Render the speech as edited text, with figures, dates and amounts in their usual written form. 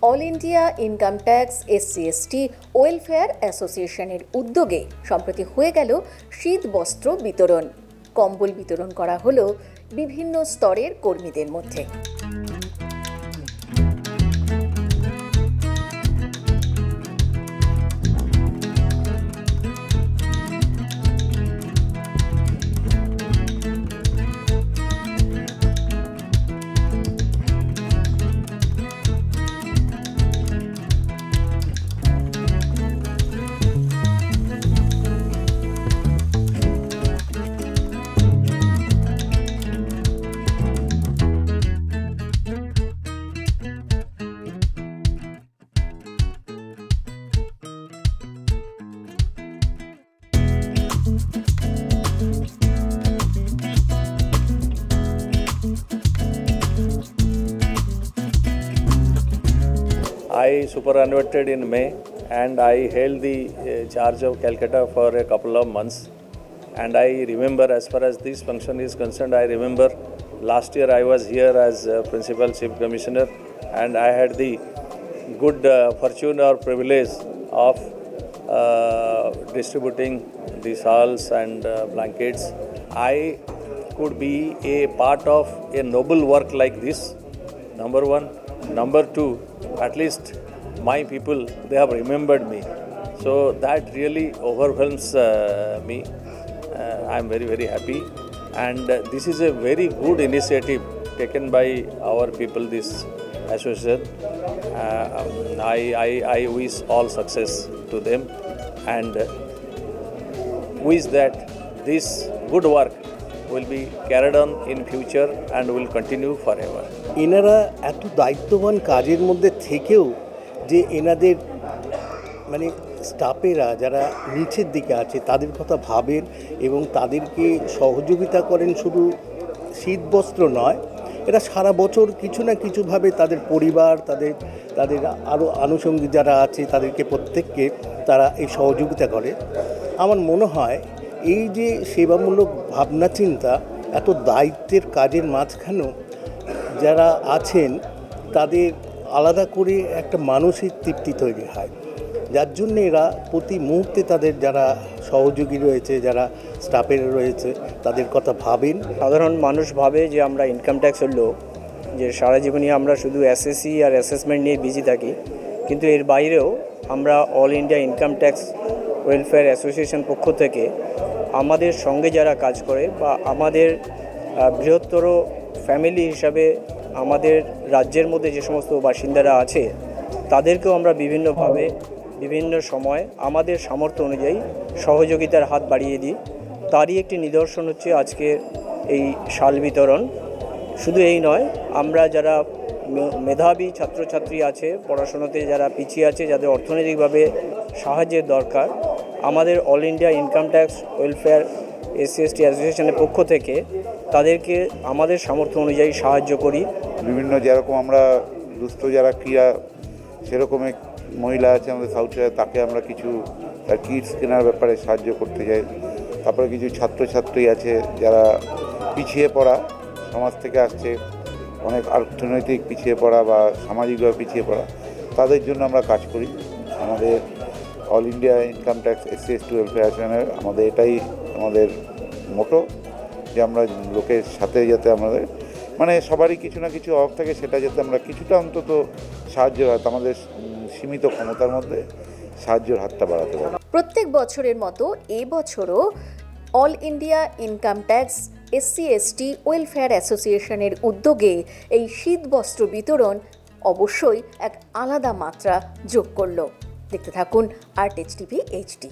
All India income tax SC/ST welfare অ্যাসোসিয়েশনের উদ্যোগে সম্প্রতি হয়ে গেল শীত বস্ত্র বিতরণ। কম্বল বিতরণ করা হলো বিভিন্ন স্তরের কর্মীদের মধ্যে। I superannuated in May and I held the charge of Calcutta for a couple of months, and I remember, as far as this function is concerned, I remember last year I was here as Principal Chief Commissioner and I had the good fortune or privilege of distributing the shawls and blankets. I could be a part of a noble work like this, number one. Number two, at least my people, they have remembered me. So that really overwhelms me. I am very, very happy. And this is a very good initiative taken by our people, this association. I wish all success to them and wish that this good work will be carried on in future and will continue forever. এনারা এত দায়িত্ববান কাজের মধ্যে থেকেও যে এনাদের মানে স্টাফেরা যারা নিচের দিকে আছে তাদের কথা ভাবেন এবং তাদেরকে সহযোগিতা করেন, শুধু শীতবস্ত্র নয়, এরা সারা বছর কিছু না কিছুভাবে তাদের পরিবার, তাদের আরও আনুষঙ্গিক যারা আছে তাদেরকে প্রত্যেককে তারা এই সহযোগিতা করে। আমার মনে হয় এই যে সেবামূলক ভাবনা চিন্তা, এত দায়িত্বের কাজের মাঝখানেও যারা আছেন তাদের আলাদা করে একটা মানসিক তৃপ্তি তৈরি হয়, যার জন্য এরা প্রতি মুহূর্তে তাদের যারা সহযোগী রয়েছে, যারা স্টাফের রয়েছে তাদের কথা ভাবেন। সাধারণ মানুষ ভাবে যে আমরা ইনকাম ট্যাক্সের লোক, যে সারা জীবনই আমরা শুধু SSC আর অ্যাসেসমেন্ট নিয়ে বিজি থাকি, কিন্তু এর বাইরেও আমরা all India income tax welfare association পক্ষ থেকে আমাদের সঙ্গে যারা কাজ করে বা আমাদের বৃহত্তর ফ্যামিলি হিসাবে আমাদের রাজ্যের মধ্যে যে সমস্ত বাসিন্দারা আছে তাদেরকেও আমরা বিভিন্নভাবে বিভিন্ন সময় আমাদের সামর্থ্য অনুযায়ী সহযোগিতার হাত বাড়িয়ে দিই। তারই একটি নিদর্শন হচ্ছে আজকের এই শাল বিতরণ। শুধু এই নয়, আমরা যারা মেধাবী ছাত্রছাত্রী আছে, পড়াশোনাতে যারা পিছিয়ে আছে, যাদের অর্থনৈতিকভাবে সাহায্যের দরকার, আমাদের all India income tax welfare SC/ST অ্যাসোসিয়েশনের পক্ষ থেকে তাদেরকে আমাদের সামর্থ্য অনুযায়ী সাহায্য করি। বিভিন্ন যেরকম আমরা দুস্থ যারা ক্রীড়া সেরকম এক মহিলা আছে আমাদের সাউথে, তাকে আমরা কিছু তার কিটস কেনার ব্যাপারে সাহায্য করতে যাই। তারপরে কিছু ছাত্রছাত্রী আছে যারা পিছিয়ে পড়া, সমাজ থেকে আসছে, অনেক অর্থনৈতিক পিছিয়ে পড়া বা সামাজিকভাবে পিছিয়ে পড়া, তাদের জন্য আমরা কাজ করি। আমাদের all India income tax SC/ST welfare অ্যাসোসিয়েশনের আমাদের মোটো যে আমরা লোকের সাথে যাতে আমাদের মানে সবারই কিছু না কিছু অভাব থাকে, সেটা যাতে আমরা কিছুটা অন্তত সাহায্যের হাত, আমাদের সীমিত ক্ষমতার মধ্যে সাহায্যের হাতটা বাড়াতে পারি। প্রত্যেক বছরের মতো এবছরও all India income tax SC/ST welfare অ্যাসোসিয়েশনের উদ্যোগে এই শীত বস্ত্র বিতরণ অবশ্যই এক আলাদা মাত্রা যোগ করল। দেখতে থাকুন ArtEdge TV HD।